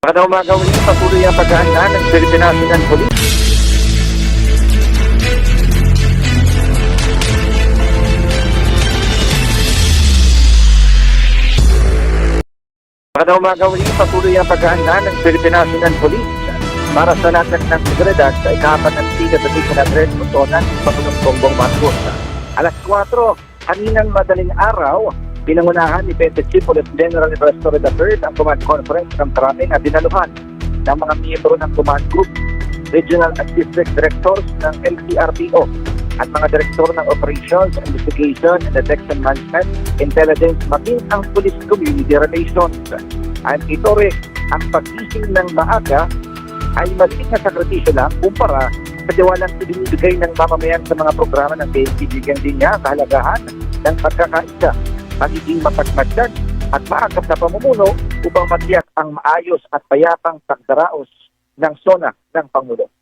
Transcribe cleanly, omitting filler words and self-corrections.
Magandang umaga ulit, patuloy ang paghahanda ng Philippine National Police. Magandang umaga ulit, patuloy ang paghahanda ng Philippine National Police para sa latag ng seguridad sa ikapat ng Tiga sa Mission Address Putonan, Pangulong Bongbong Marcos. Alas 4, kaninang madaling araw, pinangunahan ni Petty Chief Police General Ernesto III ang command conference ng maraming at dinaluhan ng mga miyembro ng command group, regional at district directors ng LTRPO at mga direktor ng operations, investigation, and detection management, intelligence, maging ang police community relations. At ito rin, ang pagising ng maaga ay maliit na sakripisyo lang kumpara sa tiwalang ibinibigay ng mamamayan sa mga programa ng PNP. Bigyan din niya kahalagahan ng pagkakaisa, magiging mapagmatsyag at maagap na pamumuno upang matiyak ang maayos at payapang pagdaraos ng SONA ng Pangulo.